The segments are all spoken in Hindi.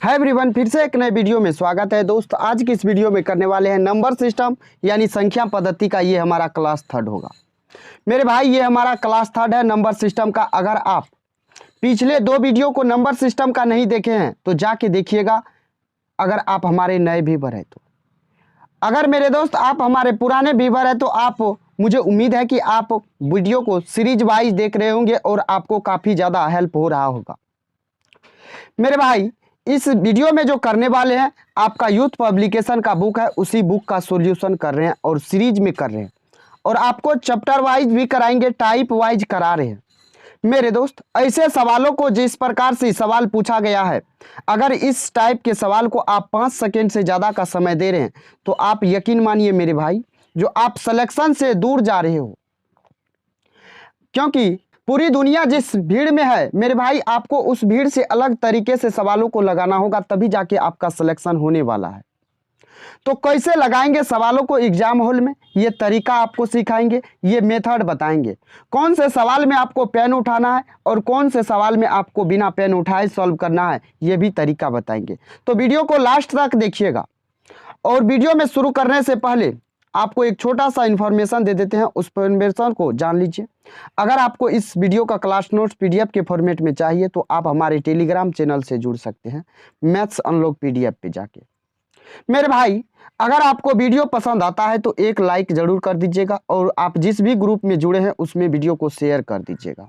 है एवरीवन, फिर से एक नए वीडियो में स्वागत है। दोस्त, आज की इस वीडियो में करने वाले हैं नंबर सिस्टम यानी संख्या पद्धति का। ये हमारा क्लास 3 होगा मेरे भाई, ये हमारा क्लास 3 है नंबर सिस्टम का। अगर आप पिछले 2 वीडियो को नंबर सिस्टम का नहीं देखे हैं तो जाके देखिएगा, अगर आप हमारे नए व्यूवर हैं तो। अगर मेरे दोस्त आप हमारे पुराने व्यूवर हैं तो आप, मुझे उम्मीद है कि आप वीडियो को सीरीज वाइज देख रहे होंगे और आपको काफ़ी ज़्यादा हेल्प हो रहा होगा। मेरे भाई, इस वीडियो में जो करने वाले हैं, आपका यूथ पब्लिकेशन का बुक है, उसी बुक का सॉल्यूशन कर रहे हैं और सीरीज में कर रहे हैं, और आपको चैप्टर वाइज भी कराएंगे, टाइप वाइज करा रहे हैं। मेरे दोस्त, ऐसे सवालों को जिस प्रकार से सवाल पूछा गया है, अगर इस टाइप के सवाल को आप 5 सेकेंड से ज़्यादा का समय दे रहे हैं तो आप यकीन मानिए मेरे भाई, जो आप सिलेक्शन से दूर जा रहे हो। क्योंकि पूरी दुनिया जिस भीड़ में है मेरे भाई, आपको उस भीड़ से अलग तरीके से सवालों को लगाना होगा, तभी जाके आपका सिलेक्शन होने वाला है। तो कैसे लगाएंगे सवालों को एग्जाम हॉल में, ये तरीका आपको सिखाएंगे, ये मेथड बताएंगे। कौन से सवाल में आपको पेन उठाना है और कौन से सवाल में आपको बिना पेन उठाए सॉल्व करना है, ये भी तरीका बताएंगे। तो वीडियो को लास्ट तक देखिएगा। और वीडियो में शुरू करने से पहले आपको एक छोटा सा इन्फॉर्मेशन दे देते हैं, उस इन्फॉर्मेशन को जान लीजिए। अगर आपको इस वीडियो का क्लास नोट्स पीडीएफ के फॉर्मेट में चाहिए तो आप हमारे टेलीग्राम चैनल से जुड़ सकते हैं, मैथ्स अनलॉक पीडीएफ पे जाके। मेरे भाई, अगर आपको वीडियो पसंद आता है तो एक लाइक जरूर कर दीजिएगा, और आप जिस भी ग्रुप में जुड़े हैं उसमें वीडियो को शेयर कर दीजिएगा।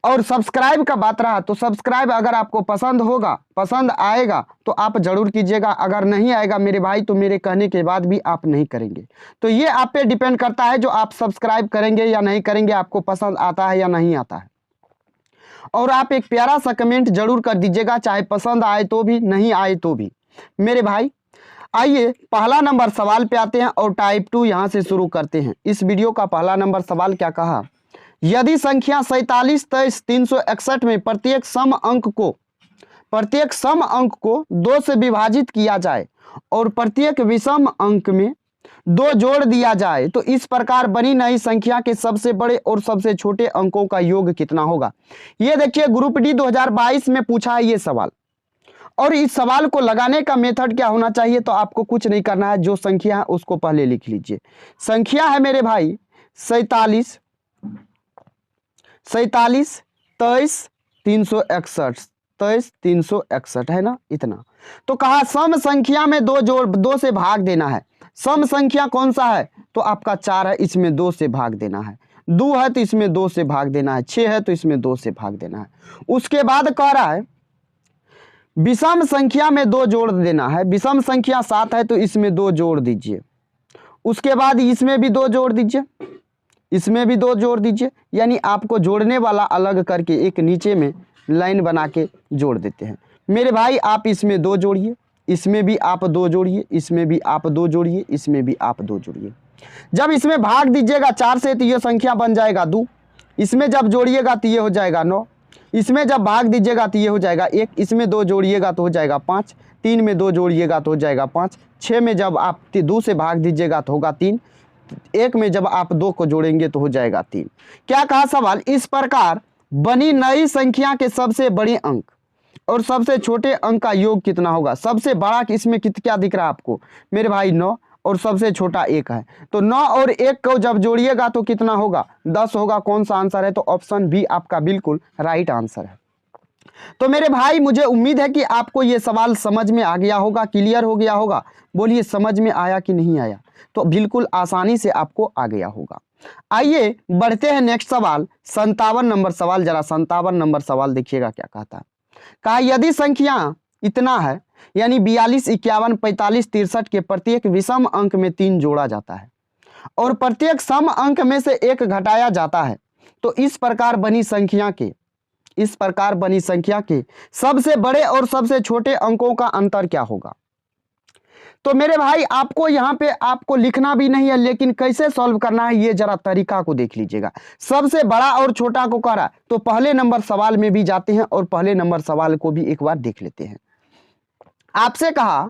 और सब्सक्राइब का बात रहा तो सब्सक्राइब अगर आपको पसंद होगा, पसंद आएगा तो आप जरूर कीजिएगा। अगर नहीं आएगा मेरे भाई तो मेरे कहने के बाद भी आप नहीं करेंगे। तो ये आप पे डिपेंड करता है, जो आप सब्सक्राइब करेंगे या नहीं करेंगे, आपको पसंद आता है या नहीं आता है। और आप एक प्यारा सा कमेंट जरूर कर दीजिएगा, चाहे पसंद आए तो भी, नहीं आए तो भी। मेरे भाई, आइए पहला नंबर सवाल पे आते हैं और टाइप 2 यहाँ से शुरू करते हैं। इस वीडियो का पहला नंबर सवाल क्या कहा, यदि संख्या 47, 23, 361 में प्रत्येक सम अंक को 2 से विभाजित किया जाए और प्रत्येक विषम अंक में 2 जोड़ दिया जाए तो इस प्रकार बनी नई संख्या के सबसे बड़े और सबसे छोटे अंकों का योग कितना होगा। ये देखिए, ग्रुप डी 2022 में पूछा है ये सवाल। और इस सवाल को लगाने का मेथड क्या होना चाहिए, तो आपको कुछ नहीं करना है, जो संख्या है उसको पहले लिख लीजिए। संख्या है मेरे भाई 47, 23, 361, 361 है ना, इतना। तो कहा सम संख्या में 2 से भाग देना है। सम संख्या कौन सा है, तो आपका 4 है, इसमें 2 से भाग देना है। 2 है तो इसमें 2 से भाग देना है। 6 है तो इसमें 2 से भाग देना है। उसके बाद कह रहा है विषम संख्या में 2 जोड़ देना है। विषम संख्या 7 है तो इसमें 2 जोड़ दीजिए। उसके बाद इसमें भी 2 जोड़ दीजिए, इसमें भी 2 जोड़ दीजिए। यानी आपको जोड़ने वाला अलग करके एक नीचे में लाइन बना के जोड़ देते हैं। मेरे भाई, आप इसमें 2 जोड़िए, इसमें भी आप 2 जोड़िए, इसमें भी आप 2 जोड़िए, इसमें भी आप 2 जोड़िए। जब इसमें भाग दीजिएगा 4 से तो ये संख्या बन जाएगा 2। इसमें जब जोड़िएगा तो ये हो जाएगा 9। इसमें जब भाग दीजिएगा तो ये हो जाएगा 1। इसमें 2 जोड़िएगा तो हो जाएगा 5। 3 में 2 जोड़िएगा तो हो जाएगा 5। 6 में जब आप 2 से भाग दीजिएगा तो होगा 3। 1 में जब आप 2 को जोड़ेंगे तो हो जाएगा 3। क्या कहा सवाल, इस प्रकार बनी नई संख्या के सबसे बड़े अंक और सबसे छोटे अंक का योग कितना होगा। सबसे बड़ा इसमें क्या दिख रहा है आपको मेरे भाई, 9, और सबसे छोटा 1 है। तो 9 और 1 को जब जोड़िएगा तो कितना होगा, 10 होगा। कौन सा आंसर है, तो ऑप्शन बी आपका बिल्कुल राइट आंसर है। तो मेरे भाई, मुझे उम्मीद है कि आपको ये सवाल समझ में आ गया होगा, क्लियर हो गया होगा। बोलिए, समझ में आया कि नहीं आया, तो बिल्कुल आसानी से आपको आ गया होगा। आइए बढ़ते हैं नेक्स्ट सवाल, 57 नंबर सवाल। जरा 57 नंबर सवाल देखिएगा क्या कहता है। कहा यदि संख्या इतना है, यानी 42, 51, 45, 63 के प्रत्येक विषम अंक में 3 जोड़ा जाता है और प्रत्येक सम अंक में से 1 घटाया जाता है, तो इस प्रकार बनी संख्या के सबसे बड़े और सबसे छोटे अंकों का अंतर क्या होगा। तो मेरे भाई, आपको यहाँ पे आपको लिखना भी नहीं है, लेकिन कैसे सॉल्व करना है ये जरा तरीका को देख लीजिएगा। सबसे बड़ा और छोटा को कह रहा, तो पहले नंबर सवाल में भी जाते हैं और पहले नंबर सवाल को भी एक बार देख लेते हैं। आपसे कहा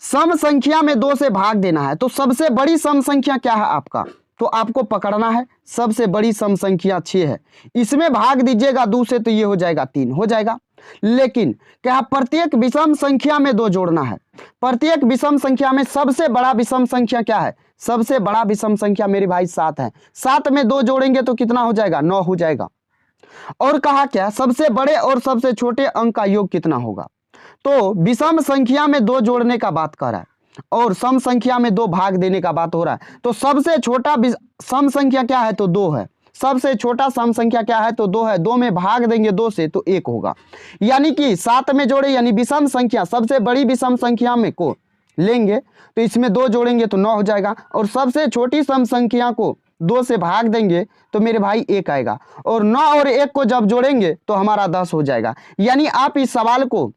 सम संख्या में 2 से भाग देना है, तो सबसे बड़ी सम संख्या क्या है आपका, तो आपको पकड़ना है। सबसे बड़ी सम संख्या 6 है, इसमें भाग दीजिएगा 2 से तो ये हो जाएगा 3 हो जाएगा। लेकिन क्या प्रत्येक विषम संख्या में 2 जोड़ना है। प्रत्येक विषम संख्या में सबसे बड़ा विषम संख्या क्या है? सबसे बड़ा विषम संख्या मेरे भाई 7 है। 7 में 2 जोड़ेंगे तो कितना हो जाएगा? 9 हो जाएगा। और कहा क्या? सबसे बड़े और सबसे छोटे अंक का योग कितना होगा। तो विषम संख्या में 2 जोड़ने का बात कर रहा है और सम संख्या में 2 भाग देने का बात हो रहा है। तो सबसे छोटा सम संख्या क्या है? तो 2 है। सबसे छोटा सम संख्या क्या है? तो 2 है। 2 में भाग देंगे 2 से तो 1 होगा। यानी कि 7 में जोड़े, यानी विषम संख्या सबसे बड़ी विषम संख्या में को लेंगे तो इसमें 2 जोड़ेंगे तो 9 हो जाएगा, और सबसे छोटी सम संख्या को 2 से भाग देंगे तो मेरे भाई 1 आएगा, और 9 और 1 को जब जोड़ेंगे तो हमारा 10 हो जाएगा। यानी आप इस सवाल को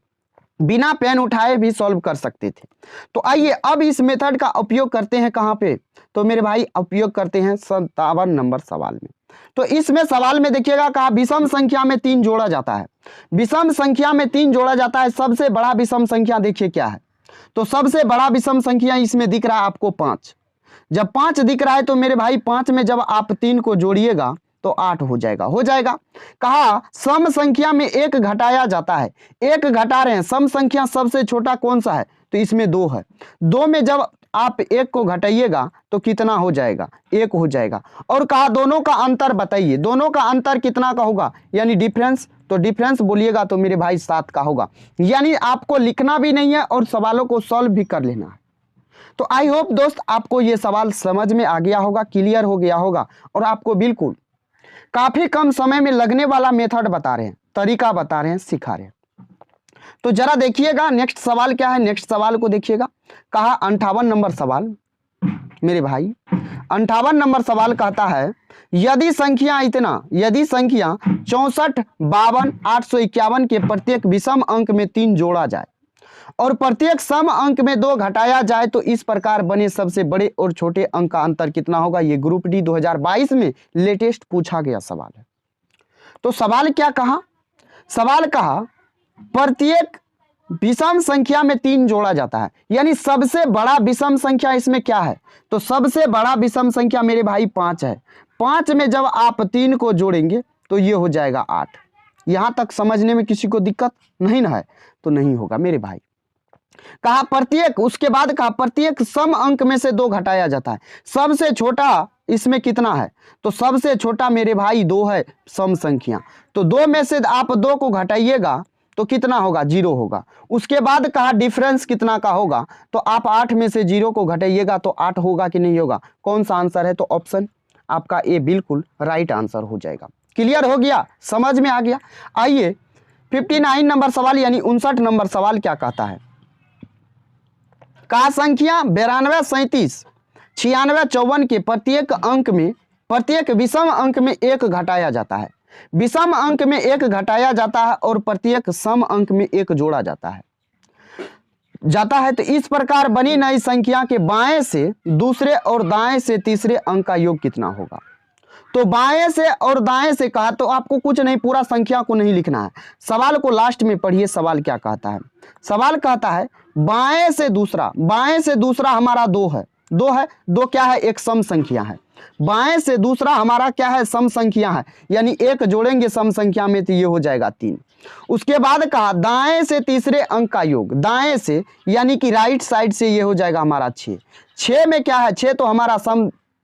बिना पेन उठाए भी सॉल्व कर सकते थे। तो आइए अब इस मेथड का उपयोग करते हैं कहाँ पे? तो मेरे भाई उपयोग करते हैं 57 नंबर सवाल में। तो इसमें सवाल में देखिएगा कहा विषम संख्या में 3 जोड़ा जाता है। विषम संख्या में 3 जोड़ा जाता है। सबसे बड़ा विषम संख्या देखिए क्या है। तो सबसे बड़ा विषम संख्या इसमें दिख रहा है आपको 5। जब 5 दिख रहा है तो मेरे भाई 5 में जब आप 3 को जोड़िएगा तो 8 हो जाएगा। हो जाएगा। कहा सम संख्या में 1 घटाया जाता है। 1 घटा रहे हैं। सम संख्या सबसे छोटा कौन सा है? तो इसमें 2 है। 2 में जब आप 1 को घटाइएगा तो कितना हो जाएगा? 1 हो जाएगा। और कहा दोनों का अंतर बताइए। दोनों का अंतर कितना का होगा? यानी डिफरेंस। तो डिफरेंस बोलिएगा तो मेरे भाई 7 का होगा। यानी आपको लिखना भी नहीं है और सवालों को सॉल्व भी कर लेना है। तो आई होप दोस्त आपको ये सवाल समझ में आ गया होगा, क्लियर हो गया होगा, और आपको बिल्कुल काफी कम समय में लगने वाला मेथड बता रहे हैं, तरीका बता रहे हैं, सिखा रहे हैं। तो जरा देखिएगा नेक्स्ट सवाल क्या है। नेक्स्ट सवाल को देखिएगा। कहा 58 नंबर सवाल मेरे भाई 58 नंबर सवाल कहता है यदि संख्या 64, 52, 851 के प्रत्येक विषम अंक में 3 जोड़ा जाए और प्रत्येक सम अंक में 2 घटाया जाए तो इस प्रकार बने सबसे बड़े और छोटे अंक का अंतर कितना होगा। ये ग्रुप डी 2022 में लेटेस्ट पूछा गया सवाल है। तो सवाल क्या कहा? सवाल कहा प्रत्येक विषम संख्या में 3 जोड़ा जाता है। यानी सबसे बड़ा विषम संख्या इसमें क्या है? तो सबसे बड़ा विषम संख्या मेरे भाई 5 है। 5 में जब आप 3 को जोड़ेंगे तो ये हो जाएगा 8। यहां तक समझने में किसी को दिक्कत नहीं ना है? तो नहीं होगा मेरे भाई। कहा प्रत्येक, उसके बाद कहा प्रत्येक सम अंक में से 2 घटाया जाता है। सबसे छोटा इसमें कितना है? तो सबसे छोटा मेरे भाई 2 है सम संख्या। तो 2 में से आप 2 को घटाइएगा तो कितना होगा? 0 होगा। उसके बाद कहा डिफरेंस कितना का होगा? तो आप 8 में से 0 को घटाइएगा तो 8 होगा कि नहीं होगा? कौन सा आंसर है? तो ऑप्शन आपका ए बिल्कुल राइट आंसर हो जाएगा। क्लियर हो गया? समझ में आ गया? आइए 59 नंबर सवाल यानी 59 नंबर सवाल क्या कहता है? का संख्या 92, 37, 96, 54 के प्रत्येक विषम अंक में 1 घटाया जाता है। विषम अंक में 1 घटाया जाता है और प्रत्येक सम अंक में 1 जोड़ा जाता है। तो इस प्रकार बनी नई संख्या के बाएं से दूसरे और दाएं से तीसरे अंक का योग कितना होगा। तो बाएं से और दाएं से कहा तो आपको कुछ नहीं, पूरा संख्या को नहीं लिखना है। सवाल को लास्ट में पढ़िए। सवाल क्या कहता है? सवाल कहता है बाएं से दूसरा हमारा 2 है। 2 क्या है? एक सम संख्या है। बाएं से दूसरा हमारा क्या है? सम संख्या है। यानी 1 जोड़ेंगे सम संख्या में तो ये हो जाएगा 3। उसके बाद कहा दाएं से तीसरे अंक का योग। दाएं से यानी कि राइट साइड से ये हो जाएगा हमारा 6। 6 में क्या है? 6 तो हमारा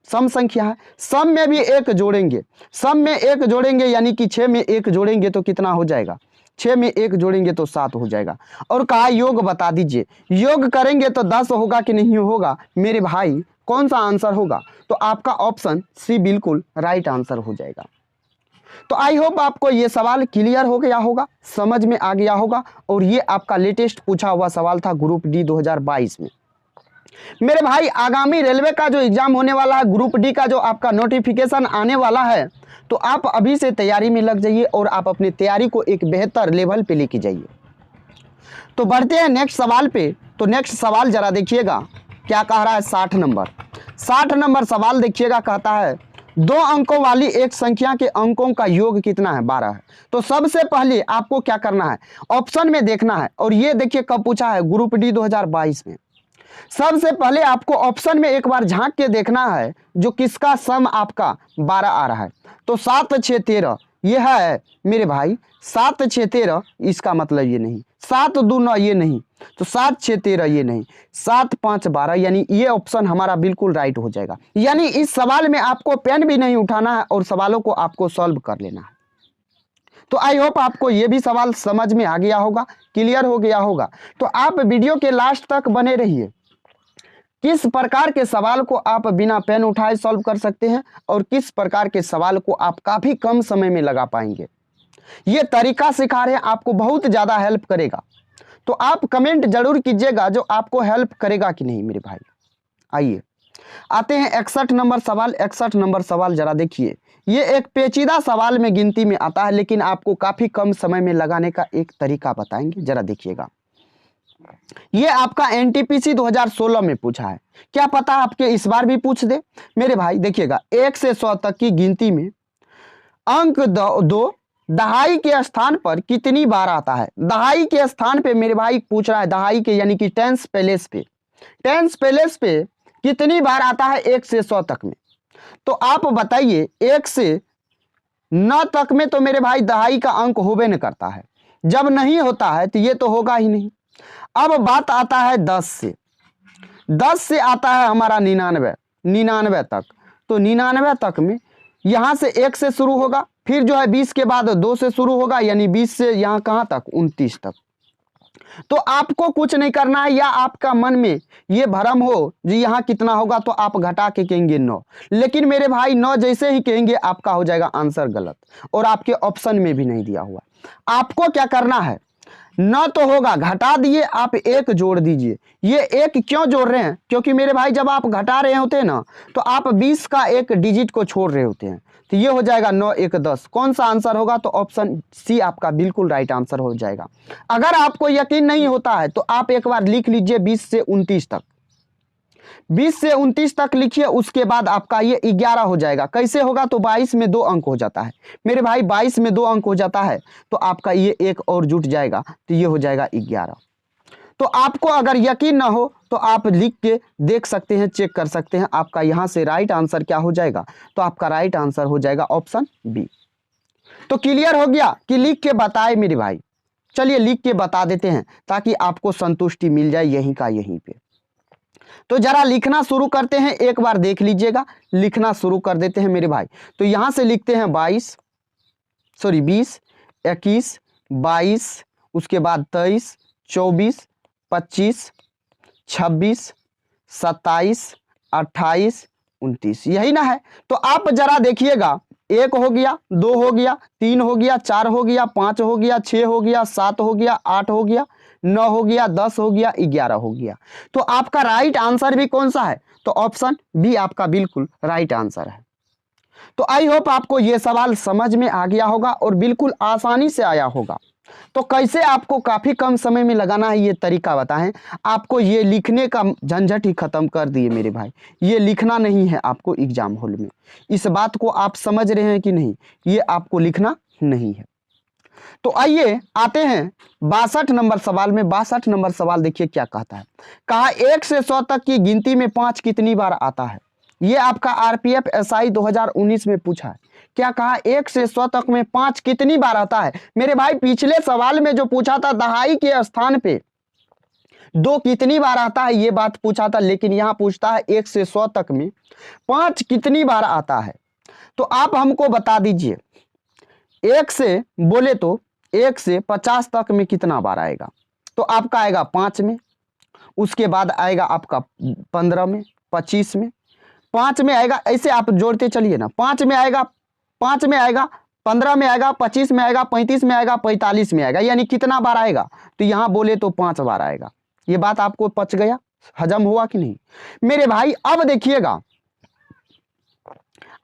सम संख्या है। सम में भी 1 जोड़ेंगे। सम में 1 जोड़ेंगे यानी कि 6 में 1 जोड़ेंगे तो कितना हो जाएगा? 6 में 1 जोड़ेंगे तो 7 हो जाएगा। और कहा योग बता दीजिए। योग करेंगे तो 10 होगा कि नहीं होगा मेरे भाई? कौन सा आंसर होगा? तो आपका ऑप्शन सी बिल्कुल राइट आंसर हो जाएगा। तो आई होप आपको ये सवाल क्लियर हो गया होगा, समझ में आ गया होगा, और ये आपका लेटेस्ट पूछा हुआ सवाल था ग्रुप डी 2022 में। मेरे भाई आगामी रेलवे का जो एग्जाम होने वाला है, ग्रुप डी का जो आपका नोटिफिकेशन आने वाला है, तो आप अभी से तैयारी में लग जाइए और आप अपनी तैयारी को एक बेहतर लेवल पे लेके जाइए। तो बढ़ते हैं नेक्स्ट सवाल पे। तो नेक्स्ट सवाल जरा देखिएगा क्या कह रहा है। 60 नंबर सवाल देखिएगा। कहता है 2 अंकों वाली एक संख्या के अंकों का योग कितना है? 12 है। तो सबसे पहले आपको क्या करना है? ऑप्शन में देखना है। और ये देखिए कब पूछा है? ग्रुप डी 2022 में। सबसे पहले आपको ऑप्शन में एक बार झांक के देखना है जो किसका सम आपका 12 आ रहा है। तो 7, 6, 13 ये है मेरे भाई 7 6 13, इसका मतलब ये नहीं, 7 2 9 ये नहीं, तो 7 6 13 ये नहीं, 7 5 12, यानी ये ऑप्शन हमारा बिल्कुल राइट हो जाएगा। यानी इस सवाल में आपको पेन भी नहीं उठाना है और सवालों को आपको सॉल्व कर लेना है। तो आई होप आपको ये भी सवाल समझ में आ गया होगा, क्लियर हो गया होगा। तो आप वीडियो के लास्ट तक बने रहिए। किस प्रकार के सवाल को आप बिना पेन उठाए सॉल्व कर सकते हैं और किस प्रकार के सवाल को आप काफी कम समय में लगा पाएंगे, ये तरीका सिखा रहे हैं, आपको बहुत ज्यादा हेल्प करेगा। तो आप कमेंट जरूर कीजिएगा जो आपको हेल्प करेगा कि नहीं मेरे भाई। आइए आते हैं 61 नंबर सवाल। 61 नंबर सवाल जरा देखिए, ये एक पेचीदा सवाल में गिनती में आता है, लेकिन आपको काफी कम समय में लगाने का एक तरीका बताएंगे, जरा देखिएगा। ये आपका एनटीपीसी 2016 में पूछा है, क्या पता आपके इस बार भी पूछ दे मेरे भाई। देखिएगा 1 से 100 तक की गिनती में अंक 2 दहाई के स्थान पर कितनी बार आता है। दहाई के स्थान पे मेरे भाई पूछ रहा है, दहाई के यानी कि टेंस प्लेस पे, टेंस प्लेस पे कितनी बार आता है 1 से 100 तक में। तो आप बताइए 1 से 9 तक में तो मेरे भाई दहाई का अंक होबे न करता है, जब नहीं होता है तो ये तो होगा ही नहीं। अब बात आता है 10 से, 10 से आता है हमारा 99 तक। तो 99 तक में यहां से 1 से शुरू होगा, फिर जो है 20 के बाद 2 से शुरू होगा, यानी 20 से यहां कहां तक 29 तक। तो आपको कुछ नहीं करना है, या आपका मन में ये भ्रम हो जी यहाँ कितना होगा तो आप घटा के कहेंगे 9, लेकिन मेरे भाई 9 जैसे ही कहेंगे आपका हो जाएगा आंसर गलत, और आपके ऑप्शन में भी नहीं दिया हुआ। आपको क्या करना है, 9 तो होगा, घटा दिए, आप 1 जोड़ दीजिए। ये 1 क्यों जोड़ रहे हैं, क्योंकि मेरे भाई जब आप घटा रहे होते हैं ना तो आप 20 का एक डिजिट को छोड़ रहे होते हैं। तो ये हो जाएगा 9 1 10। कौन सा आंसर होगा, तो ऑप्शन सी आपका बिल्कुल राइट आंसर हो जाएगा। अगर आपको यकीन नहीं होता है तो आप एक बार लिख लीजिए 20 से 29 तक, 20 से 29 तक लिखिए, उसके बाद आपका ये 11 हो जाएगा। कैसे होगा, तो 22 में 2 अंक हो जाता है मेरे भाई, 22 में 2 अंक हो जाता है तो आपका ये 1 और जुट जाएगा, तो ये हो जाएगा 11। तो आपको अगर यकीन ना हो तो आप लिख के देख सकते हैं, चेक कर सकते हैं, आपका यहां से राइट आंसर क्या हो जाएगा, तो आपका राइट आंसर हो जाएगा ऑप्शन बी। तो क्लियर हो गया कि लिख के बताए मेरे भाई। चलिए लिख के बता देते हैं ताकि आपको संतुष्टि मिल जाए यहीं का यहीं पे। तो जरा लिखना शुरू करते हैं, एक बार देख लीजिएगा, लिखना शुरू कर देते हैं मेरे भाई। तो यहां से लिखते हैं 20 21 22, उसके बाद 23 24 25 26 27 28 29, यही ना है। तो आप जरा देखिएगा, 1 हो गया, 2 हो गया, 3 हो गया, 4 हो गया, 5 हो गया, 6 हो गया, 7 हो गया, 8 हो गया, 9 हो गया, 10 हो गया, 11 हो गया। तो आपका राइट आंसर भी कौन सा है, तो ऑप्शन बी आपका बिल्कुल राइट आंसर है। तो आई होप आपको यह सवाल समझ में आ गया होगा और बिल्कुल आसानी से आया होगा। तो कैसे आपको काफी कम समय में लगाना है ये तरीका बताएं। आपको ये लिखने का झंझट ही खत्म कर दिए मेरे भाई, ये लिखना नहीं है आपको एग्जाम हॉल में। इस बात को आप समझ रहे हैं कि नहीं, ये आपको लिखना नहीं है। तो आइए आते हैं 62 नंबर सवाल में। 62 नंबर सवाल देखिए क्या कहता है, कहा 1 से 100 तक की गिनती में 5 कितनी बार आता है। ये आपका आरपीएफ एसआई 2019 में पूछा है। क्या कहा, 1 से 100 तक में 5 कितनी बार आता है। मेरे भाई पिछले सवाल में जो पूछा था दहाई के स्थान पे 2 कितनी बार आता है, ये बात पूछा था, लेकिन यहां पूछता है 1 से 100 तक में 5 कितनी बार आता है। तो आप हमको बता दीजिए, 1 से बोले तो 1 से 50 तक में कितना बार आएगा, तो आपका आएगा 5 में, उसके बाद आएगा आपका 15 में, 25 में, 5 में आएगा, ऐसे आप जोड़ते चलिए ना, 5 में आएगा, 5 में आएगा, 15 में आएगा, 25 में आएगा, 35 में आएगा, 45 में आएगा, यानी कितना बार आएगा, तो यहां बोले तो 5 बार आएगा। ये बात आपको पच गया, हजम हुआ कि नहीं मेरे भाई। अब देखिएगा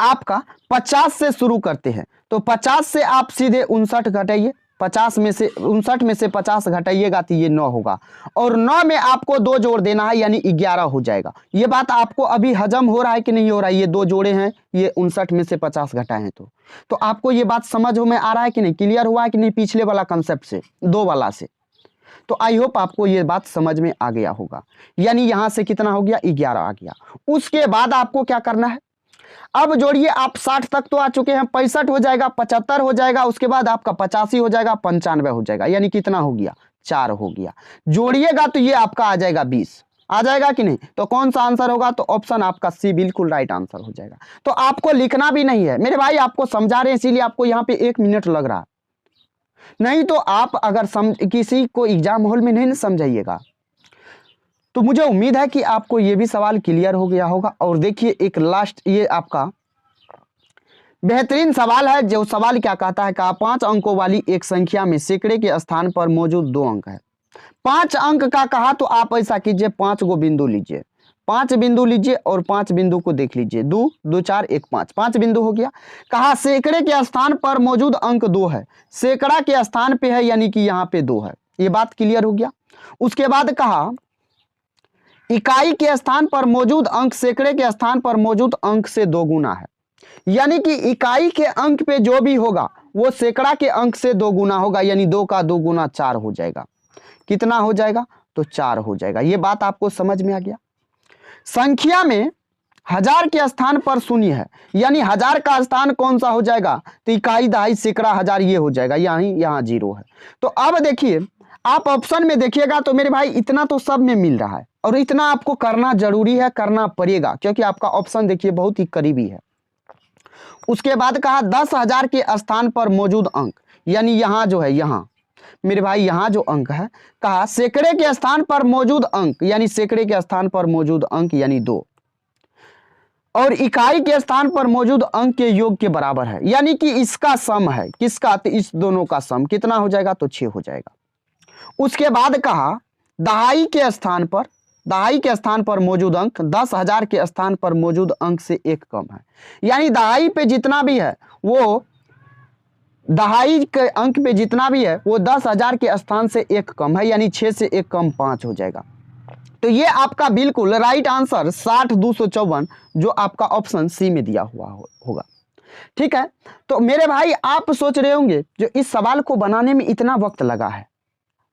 आपका 50 से शुरू करते हैं, तो 50 से आप सीधे 59 घटाइए, 50 में से 59 में से 50 घटाइएगा तो ये 9 होगा, और 9 में आपको 2 जोड़ देना है, यानी 11 हो जाएगा। ये बात आपको अभी हजम हो रहा है कि नहीं हो रहा है, ये 2 जोड़े हैं, ये 59 में से 50 घटाए हैं, तो आपको ये बात समझ में आ रहा है कि नहीं, क्लियर हुआ है कि नहीं पिछले वाला कंसेप्ट से, 2 वाला से। तो आई होप आपको ये बात समझ में आ गया होगा, यानी यहां से कितना हो गया, 11 आ गया। उसके बाद आपको क्या करना है, अब जोड़िए, आप 60 तक तो आ चुके हैं, 65 हो जाएगा, 75 हो जाएगा, उसके बाद आपका 85 हो जाएगा, 95 हो जाएगा, यानी कितना हो गया, 4 हो गया। जोड़िएगा तो ये आपका आ जाएगा 20, आ जाएगा कि नहीं। तो कौन सा आंसर होगा, तो ऑप्शन आपका सी बिल्कुल राइट आंसर हो जाएगा। तो आपको लिखना भी नहीं है मेरे भाई, आपको समझा रहे हैं इसीलिए आपको यहाँ पे 1 मिनट लग रहा है, नहीं तो आप अगर किसी को एग्जाम हॉल में नहीं समझाइएगा। तो मुझे उम्मीद है कि आपको ये भी सवाल क्लियर हो गया होगा। और देखिए एक लास्ट ये आपका बेहतरीन सवाल है, जो सवाल क्या कहता है, कहा 5 अंकों वाली एक संख्या में सैकड़े के स्थान पर मौजूद 2 अंक है। 5 अंक का कहा तो आप ऐसा कीजिए, 5 गो बिंदु लीजिए, 5 बिंदु लीजिए और 5 बिंदु को देख लीजिए, 2 2 4 1 5, 5 बिंदु हो गया। कहा सैकड़े के स्थान पर मौजूद अंक 2 है, सैकड़ा के स्थान पे है यानी कि यहाँ पे 2 है, ये बात क्लियर हो गया। उसके बाद कहा इकाई के स्थान पर मौजूद अंक सैकड़े के स्थान पर मौजूद अंक से 2 गुना है, यानी कि इकाई के अंक पे जो भी होगा वो सैकड़ा के अंक से 2 गुना होगा, यानी 2 का 2 गुना 4 हो जाएगा। कितना हो जाएगा, तो 4 हो जाएगा। ये बात आपको समझ में आ गया। संख्या में 1000 के स्थान पर शून्य है, यानी 1000 का स्थान कौन सा हो जाएगा, तो इकाई दहाई सैकड़ा हजार ये हो जाएगा, यहाँ 0 है। तो अब देखिए आप ऑप्शन में देखिएगा तो मेरे भाई इतना तो सब में मिल रहा है, और इतना आपको करना जरूरी है, करना पड़ेगा, क्योंकि आपका ऑप्शन देखिए बहुत ही करीबी है। उसके बाद कहा 10,000 के स्थान पर मौजूद अंक, यानी यहाँ जो है, यहाँ मेरे भाई यहाँ जो अंक है, कहा सैकड़े के स्थान पर मौजूद अंक, यानी सैकड़े के स्थान पर मौजूद अंक यानी 2, और इकाई के स्थान पर मौजूद अंक के योग के बराबर है, यानी कि इसका सम है, किसका, तो इस दोनों का सम कितना हो जाएगा, तो 6 हो जाएगा। उसके बाद कहा दहाई के स्थान पर मौजूद अंक 10,000 के स्थान पर मौजूद अंक से 1 कम है, यानी दहाई पे जितना भी है वो दहाई के अंक पे जितना भी है वो 10,000 के स्थान से 1 कम है, यानी 6 से 1 कम 5 हो जाएगा। तो ये आपका बिल्कुल राइट आंसर 60,254 जो आपका ऑप्शन सी में दिया हुआ होगा। ठीक है, तो मेरे भाई आप सोच रहे होंगे जो इस सवाल को बनाने में इतना वक्त लगा है,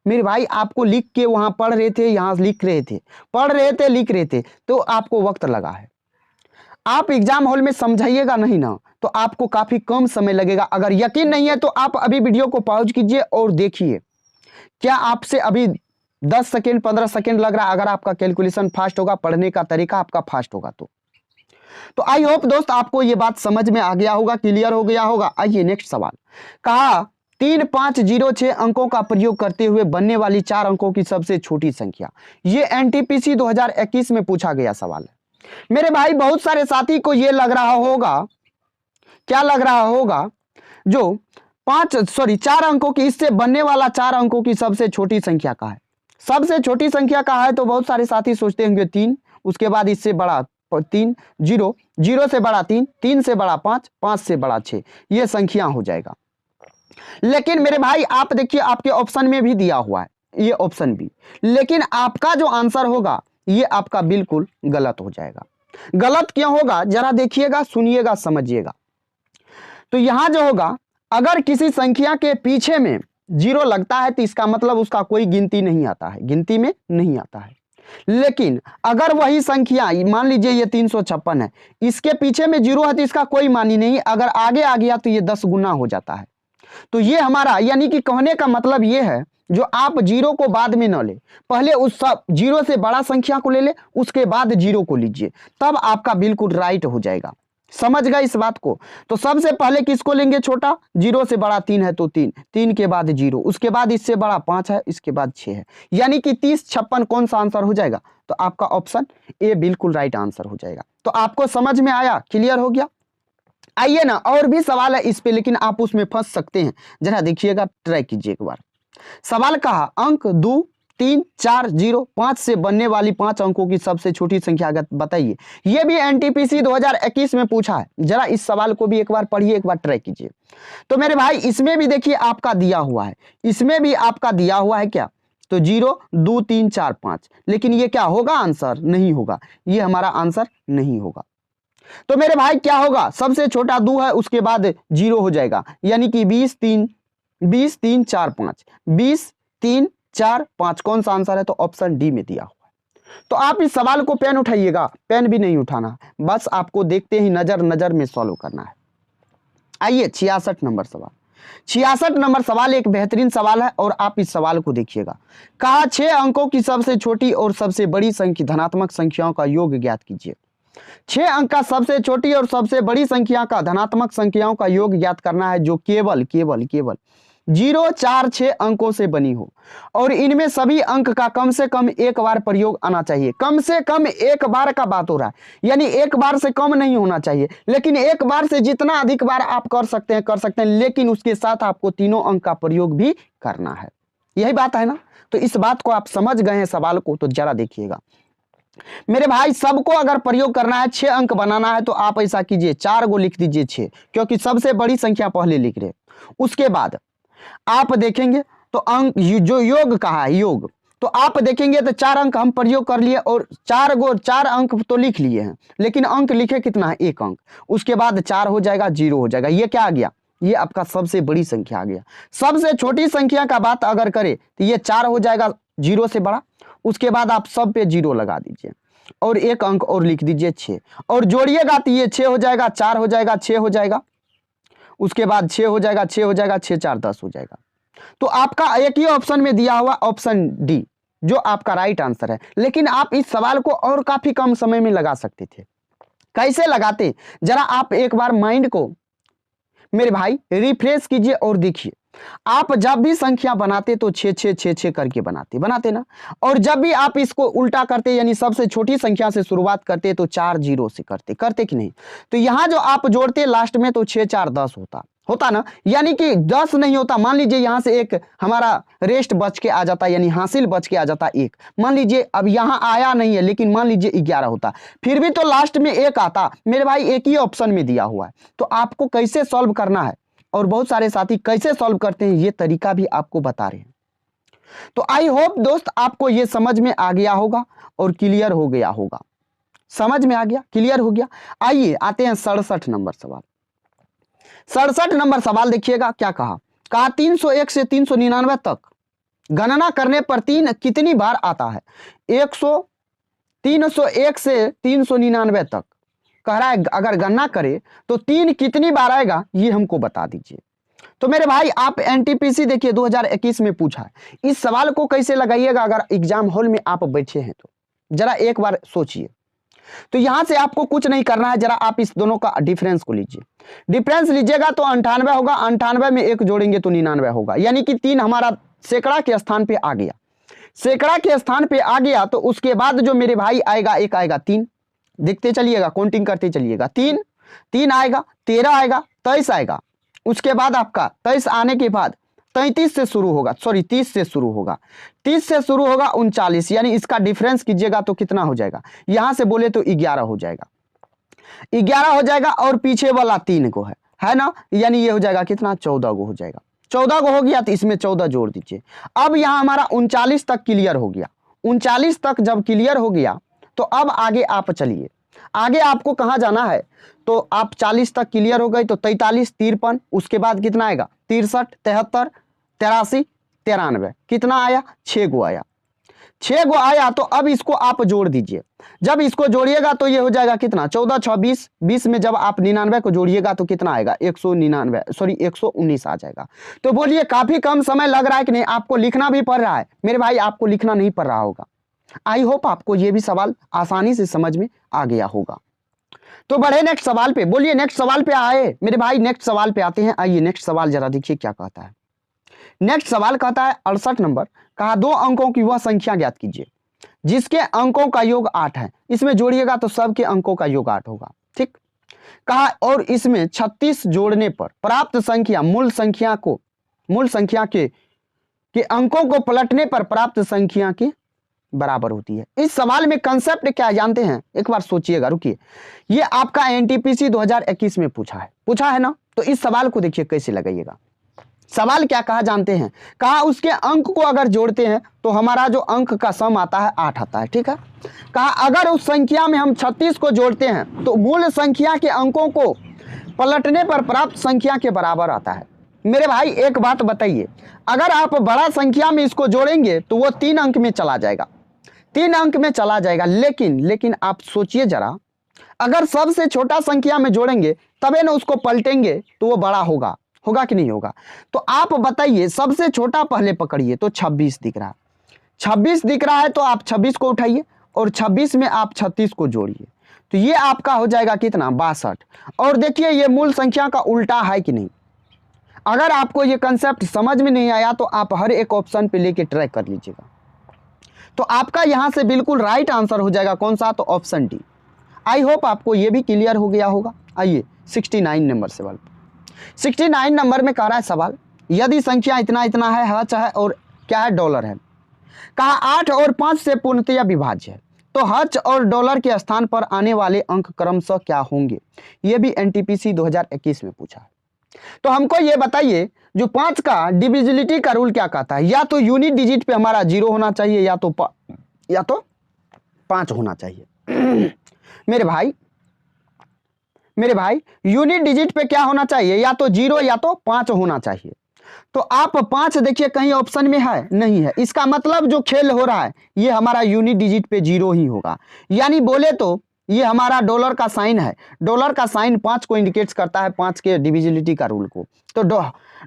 मेरे भाई आपको लिख के वहां पढ़ रहे थे, यहां लिख रहे थे, पढ़ रहे थे, लिख रहे थे, तो आपको वक्त लगा है। आप एग्जाम हॉल में समझाइएगा नहीं ना तो आपको काफी कम समय लगेगा। अगर यकीन नहीं है तो आप अभी वीडियो को पॉज कीजिए और देखिए, क्या आपसे अभी 10 सेकेंड 15 सेकेंड लग रहा है, अगर आपका कैलकुलेशन फास्ट होगा, पढ़ने का तरीका आपका फास्ट होगा तो आई होप दोस्त आपको ये बात समझ में आ गया होगा, क्लियर हो गया होगा। आइए नेक्स्ट सवाल, कहा 3506 अंकों का प्रयोग करते हुए बनने वाली 4 अंकों की सबसे छोटी संख्या। ये एनटीपीसी 2021 में पूछा गया सवाल है। मेरे भाई बहुत सारे साथी को ये लग रहा होगा, क्या लग रहा होगा, जो 4 अंकों की, इससे बनने वाला 4 अंकों की सबसे छोटी संख्या का है। सबसे छोटी संख्या का है तो बहुत सारे साथी सोचते होंगे 3, उसके बाद इससे बड़ा 3, 0, 0 से बड़ा 3, 3 से बड़ा 5, 5 से बड़ा 6, ये संख्या हो जाएगा। लेकिन मेरे भाई आप देखिए आपके ऑप्शन में भी दिया हुआ है ये ऑप्शन भी, लेकिन आपका जो आंसर होगा ये आपका बिल्कुल गलत हो जाएगा। गलत क्यों होगा, जरा देखिएगा, सुनिएगा, समझिएगा। तो यहां जो होगा, अगर किसी संख्या के पीछे में 0 लगता है तो इसका मतलब उसका कोई गिनती नहीं आता है, गिनती में नहीं आता है। लेकिन अगर वही संख्या, मान लीजिए ये 356 है, इसके पीछे में 0 है तो इसका कोई मानी नहीं, अगर आगे आ गया तो ये 10 गुना हो जाता है। तो ये हमारा, यानी कि कहने का मतलब ये है, जो आप 0 को बाद में न ले, पहले उस 0 से बड़ा संख्या को ले ले, उसके बाद 0 को लीजिए, तब आपका बिल्कुल राइट हो जाएगा। समझ गए इस बात को। तो सबसे पहले किसको लेंगे, छोटा, 0 से बड़ा 3 है तो 3, 3 के बाद 0, उसके बाद इससे बड़ा 5 है, इसके बाद 6 है, यानी कि 30 56 कौन सा आंसर हो जाएगा, तो आपका ऑप्शन ए बिल्कुल राइट आंसर हो जाएगा। तो आपको समझ में आया, क्लियर हो गया। आइए ना, और भी सवाल है इस पे, लेकिन आप उसमें फंस सकते हैं, जरा देखिएगा, ट्राई कीजिए एक बार। सवाल कहा अंक 2 3 4 0 5 से बनने वाली 5 अंकों की सबसे छोटी संख्या बताइए। यह भी एनटीपीसी 2021 में पूछा है, जरा इस सवाल को भी एक बार पढ़िए, एक बार ट्राई कीजिए। तो मेरे भाई इसमें भी देखिए आपका दिया हुआ है, इसमें भी आपका दिया हुआ है क्या, तो 0 2 3 4 5, लेकिन ये क्या होगा, आंसर नहीं होगा, ये हमारा आंसर नहीं होगा। तो मेरे भाई क्या होगा, सबसे छोटा 2 है, उसके बाद 0 हो जाएगा, यानी कि 20 3 4 5, 20 3 4 5 कौन सा आंसर है, तो ऑप्शन डी में दिया हुआ है। तो आप इस सवाल को पेन उठाइएगा, पेन भी नहीं उठाना, बस आपको देखते ही नजर नजर में सॉल्व करना है। आइए 66 नंबर सवाल। 66 नंबर सवाल एक बेहतरीन सवाल है और आप इस सवाल को देखिएगा। कहा 6 अंकों की सबसे छोटी और सबसे बड़ी संख्या धनात्मक संख्याओं का योग ज्ञात कीजिए। 6 अंक का सबसे छोटी और सबसे बड़ी संख्या का धनात्मक संख्याओं का योग ज्ञात करना है जो केवल केवल केवल 0, 4, 6 अंकों से बनी हो और इनमें सभी अंक का कम से कम एक बार प्रयोग आना चाहिए। कम से कम एक बार का बात हो रहा है, यानी एक बार से कम नहीं होना चाहिए, लेकिन एक बार से जितना अधिक बार आप कर सकते हैं, लेकिन उसके साथ आपको तीनों अंक का प्रयोग भी करना है। यही बात है ना। तो इस बात को आप समझ गए हैं सवाल को, तो जरा देखिएगा मेरे भाई, सबको अगर प्रयोग करना है, 6 अंक बनाना है, तो आप ऐसा कीजिए 4 को लिख दीजिए 6, क्योंकि सबसे बड़ी संख्या पहले लिख रहे। उसके बाद आप देखेंगे तो अंक जो योग कहा है योग, तो आप देखेंगे तो 4 अंक हम प्रयोग कर लिए और 4 अंक तो लिख लिए हैं, लेकिन अंक लिखे कितना है 1 अंक। उसके बाद 4 हो जाएगा, 0 हो जाएगा। ये क्या आ गया, ये आपका सबसे बड़ी संख्या आ गया। सबसे छोटी संख्या का बात अगर करें तो ये 4 हो जाएगा 0 से बड़ा। उसके बाद आप सब पे 0 लगा दीजिए और 1 अंक और लिख दीजिए 6 और जोड़िएगा तो ये 6 हो जाएगा, 4 हो जाएगा, 6 हो जाएगा। उसके बाद 6 हो जाएगा, 6 हो जाएगा, 6 4 10 हो जाएगा। तो आपका एक ही ऑप्शन में दिया हुआ ऑप्शन डी जो आपका राइट आंसर है। लेकिन आप इस सवाल को और काफी कम समय में लगा सकते थे। कैसे लगाते, जरा आप एक बार माइंड को मेरे भाई रिफ्रेश कीजिए और देखिए। आप जब भी संख्या बनाते तो 6 6 6 6 करके बनाते ना, और जब भी आप इसको उल्टा करते यानी सबसे छोटी संख्या से शुरुआत करते तो 4 0 से करते कि नहीं। तो यहां जो आप जोड़ते लास्ट में तो 6 4 10 होता ना, यानी कि 10 नहीं होता। मान लीजिए यहां से एक हमारा रेस्ट बच के आ जाता, यानी हासिल बच के आ जाता 1। मान लीजिए अब यहां आया नहीं है, लेकिन मान लीजिए 11 होता, फिर भी तो लास्ट में 1 आता। मेरे भाई एक ही ऑप्शन में दिया हुआ है, तो आपको कैसे सॉल्व करना है और बहुत सारे साथी कैसे सॉल्व करते हैं ये तरीका भी आपको बता रहे हैं। तो आई होप दोस्त आपको ये समझ में आ गया होगा और क्लियर हो गया होगा। समझ में आ गया, क्लियर हो गया। आइए आते हैं 67 नंबर सवाल। 67 नंबर सवाल देखिएगा क्या कहा। 301 से 399 तक गणना करने पर 3 कितनी बार आता है। 301 से 399 तक कह रहा है अगर गणना करे तो 3 कितनी बार आएगा ये हमको बता दीजिए। तो मेरे भाई आप एनटीपीसी देखिए 2021 में पूछा है। इस सवाल को कैसे लगाइएगा अगर एग्जाम हॉल में आप बैठे हैं तो जरा एक बार सोचिए। तो यहां से आपको कुछ नहीं करना है, जरा आप इस दोनों का डिफरेंस को लीजिए। डिफरेंस लीजिएगा तो 98 होगा, 98 में 1 जोड़ेंगे तो 99 होगा, यानी कि 3 हमारा सैकड़ा के स्थान पे आ गया। सैकड़ा के स्थान पे आ गया तो उसके बाद जो मेरे भाई आएगा एक आएगा 3। देखते चलिएगा, काउंटिंग करते चलिएगा। 3 आएगा, 13 आएगा, 23 आएगा। उसके बाद आपका 23 आने के बाद 33 से शुरू होगा, सॉरी 30 से शुरू होगा, 30 से शुरू होगा 39, यानी इसका डिफरेंस कीजिएगा तो कितना हो जाएगा। यहां से बोले तो 11 हो जाएगा, 11 हो जाएगा और पीछे वाला 3 को है ना, यानी ये हो जाएगा कितना 14 को हो जाएगा। 14 को हो गया तो इसमें 14 जोड़ दीजिए। अब यहां हमारा 39 तक क्लियर हो गया। 39 तक जब क्लियर हो गया तो अब आगे आप चलिए। आगे आपको कहां जाना है, तो आप 40 तक क्लियर हो गए तो 43 53, उसके बाद कितना आएगा 63 73 83 93, कितना आया 6 गो आया। 6 गो आया तो अब इसको आप जोड़ दीजिए। जब इसको जोड़िएगा तो ये हो जाएगा कितना 14 6 20, 20 में जब आप 99 को जोड़िएगा तो कितना आएगा 119 आ जाएगा। तो बोलिए काफी कम समय लग रहा है कि नहीं। आपको लिखना भी पड़ रहा है मेरे भाई, आपको लिखना नहीं पड़ रहा होगा। आई होप आपको ये भी सवाल आसानी से समझ में आ गया होगा। तो बढ़े नेक्स्ट सवाल पे। बोलिए नेक्स्ट सवाल पे आए मेरे भाई, नेक्स्ट सवाल पे आते हैं। आइए नेक्स्ट सवाल जरा देखिए क्या कहता है। नेक्स्ट सवाल कहता है 68 नंबर। कहा 2 अंकों की वह संख्या ज्ञात कीजिए जिसके अंकों का योग 8 है। इसमें जोड़िएगा तो सबके अंकों का योग 8 होगा, ठीक। कहा और इसमें 36 जोड़ने पर प्राप्त संख्या मूल संख्या के अंकों को पलटने पर प्राप्त संख्या के बराबर होती है। इस सवाल में कंसेप्ट क्या जानते हैं, एक बार सोचिएगा, रुकिए। ये आपका एनटीपीसी 2021 में पूछा है ना। तो इस सवाल को देखिए कैसे लगाइएगा। सवाल क्या कहा जानते हैं। कहा उसके अंक को अगर जोड़ते हैं तो हमारा जो अंक का सम आता है 8 आता है, ठीक है। कहा अगर उस संख्या में हम 36 को जोड़ते हैं तो मूल संख्या के अंकों को पलटने पर प्राप्त संख्या के बराबर आता है। मेरे भाई एक बात बताइए, अगर आप बड़ा संख्या में इसको जोड़ेंगे तो वो 3 अंक में चला जाएगा। 3 अंक में चला जाएगा। लेकिन आप सोचिए जरा, अगर सबसे छोटा संख्या में जोड़ेंगे तबे ना उसको पलटेंगे तो वो बड़ा होगा, होगा कि नहीं होगा? तो आप बताइए, सबसे छोटा पहले पकड़िए तो 26 दिख रहा है, 26 दिख रहा है तो आप 26 को उठाइए और 26 में आप 36 को जोड़िए, तो ये आपका हो जाएगा कितना, 62। और देखिए ये मूल संख्या का उल्टा है कि नहीं। अगर आपको ये कंसेप्ट समझ में नहीं आया तो आप हर एक ऑप्शन पे लेके ट्रैक कर लीजिएगा, तो आपका यहां से बिल्कुल राइट आंसर हो जाएगा कौन सा, तो ऑप्शन डी। आई होप आपको ये भी क्लियर हो गया होगा। आइए 69 नंबर सवाल। 69 नंबर में कह रहा है सवाल, यदि संख्या इतना इतना है, हच है और क्या है, डॉलर है, कहा 8 और 5 से पूर्णतया विभाज्य है, तो हच और डॉलर के स्थान पर आने वाले अंक क्रमशः क्या होंगे। ये भी एनटीपीसी 2021 में पूछा है। तो हमको ये बताइए, जो 5 का डिविजिबिलिटी का रूल क्या कहता है, या तो यूनिट डिजिट पे हमारा 0 होना चाहिए या तो 5 होना चाहिए। मेरे भाई यूनिट डिजिट पे क्या होना चाहिए, या तो 0 या तो 5 होना चाहिए। तो आप 5 देखिए कहीं ऑप्शन में है, नहीं है, इसका मतलब जो खेल हो रहा है ये हमारा यूनिट डिजिट पे 0 ही होगा। यानी बोले तो ये हमारा डॉलर का साइन है, डॉलर का साइन 5 को इंडिकेट्स करता है, 5 के डिविजिबिलिटी का रूल को। तो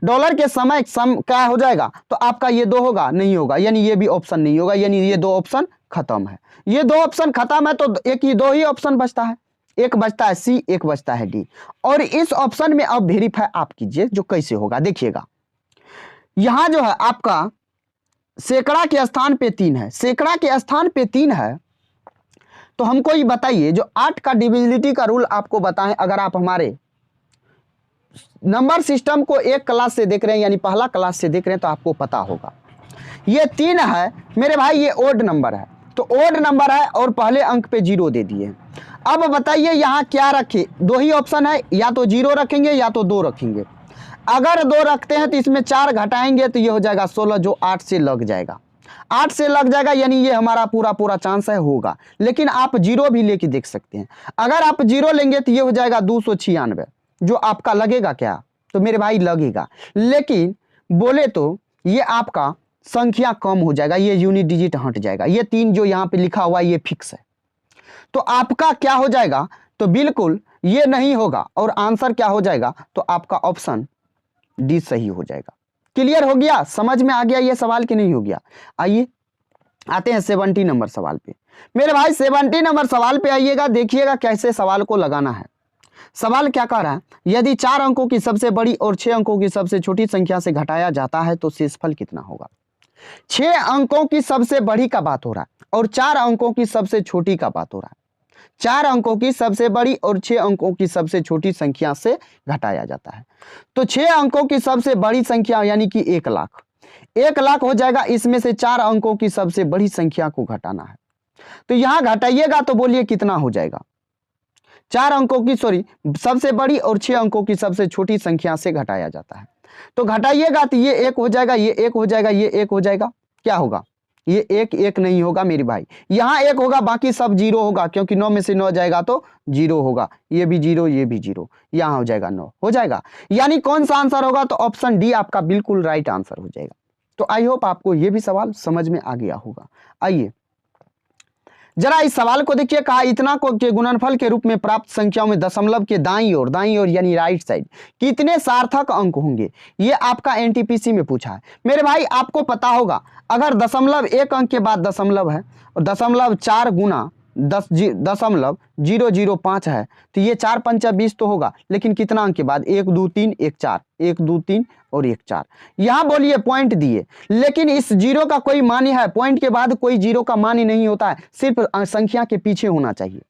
डॉलर के समय सम क्या हो जाएगा, तो आपका ये 2 होगा, नहीं होगा, यानी ये भी ऑप्शन नहीं होगा, यानी ये 2 ऑप्शन खत्म है। ये 2 ऑप्शन खत्म है तो एक ही 2 ही ऑप्शन बचता है, एक बचता है सी, एक बचता है डी। और इस ऑप्शन में अब वेरीफाई आप कीजिए जो कैसे होगा। देखिएगा यहां जो है आपका सैकड़ा के स्थान पे 3 है, सैकड़ा के स्थान पे 3 है, तो हमको ये बताइए जो 8 का डिविजिबिलिटी का रूल आपको बताएं। अगर आप हमारे नंबर सिस्टम को एक क्लास से देख रहे हैं, यानी पहला क्लास से देख रहे हैं, तो आपको पता होगा ये 3 है मेरे भाई, ये ओड नंबर है, तो ओड नंबर है और पहले अंक पे 0 दे दिए। अब बताइए यहाँ क्या रखे, 2 ही ऑप्शन है, या तो 0 रखेंगे या तो 2 रखेंगे। अगर 2 रखते हैं तो इसमें 4 घटाएंगे तो ये हो जाएगा 16, जो 8 से लग जाएगा, 8 से लग जाएगा, यानी ये हमारा पूरा चांस है होगा। लेकिन आप 0 भी लेके देख सकते हैं, अगर आप 0 लेंगे तो ये हो जाएगा 296, जो आपका लगेगा क्या, तो मेरे भाई लगेगा। लेकिन बोले तो ये आपका संख्या कम हो जाएगा, ये यूनिट डिजिट हट जाएगा, ये 3 जो यहाँ पे लिखा हुआ है ये फिक्स है, तो आपका क्या हो जाएगा, तो बिल्कुल ये नहीं होगा, और आंसर क्या हो जाएगा, तो आपका ऑप्शन डी सही हो जाएगा। क्लियर हो गया, समझ में आ गया ये सवाल कि नहीं हो गया। आइए आते हैं 70 नंबर सवाल पे। मेरे भाई 70 नंबर सवाल पे आइएगा, देखिएगा कैसे सवाल को लगाना है। सवाल क्या कह रहा है, यदि 4 अंकों की सबसे बड़ी और 6 अंकों की सबसे छोटी संख्या से घटाया जाता है तो शेषफल कितना होगा। 6 अंकों की सबसे बड़ी का बात हो रहा है और 4 अंकों की सबसे छोटी का बात हो रहा है। 4 अंकों की सबसे बड़ी और 6 अंकों की सबसे छोटी संख्या से घटाया जाता है। तो 6 अंकों की सबसे बड़ी संख्या यानी कि 1 लाख, 1 लाख हो जाएगा, इसमें से 4 अंकों की सबसे बड़ी संख्या को घटाना है। तो यहां घटाइएगा तो बोलिए कितना हो जाएगा, 4 अंकों की सबसे बड़ी और 6 अंकों की सबसे छोटी संख्या से घटाया जाता है। तो घटाइएगा तो ये 1 हो जाएगा, ये 1 हो जाएगा, ये 1 हो जाएगा, क्या होगा, ये 1 नहीं होगा मेरे भाई, यहाँ 1 होगा, बाकी सब 0 होगा, क्योंकि 9 में से 9 जाएगा तो 0 होगा, ये भी 0, ये भी 0, यहाँ हो जाएगा 9 हो जाएगा। यानी कौन सा आंसर होगा, तो ऑप्शन डी आपका बिल्कुल राइट आंसर हो जाएगा। तो आई होप आपको ये भी सवाल समझ में आ गया होगा। आइए जरा इस सवाल को देखिए, कहा इतना को के गुणनफल के रूप में प्राप्त संख्याओं में दशमलव के दाईं ओर यानी राइट साइड कितने सार्थक अंक होंगे। ये आपका एनटीपीसी में पूछा है। मेरे भाई आपको पता होगा, अगर दशमलव 1 अंक के बाद दशमलव है और दशमलव 4 गुना 10.005 है, तो ये 4 पंचा 20 तो होगा, लेकिन कितना अंक के बाद, 1 2 3 1 4, 1 2 3 और 1 4, यहां बोलिए पॉइंट दिए, लेकिन इस 0 का कोई मान्य है, पॉइंट के बाद कोई 0 का मान्य नहीं होता है, सिर्फ संख्या के पीछे होना चाहिए,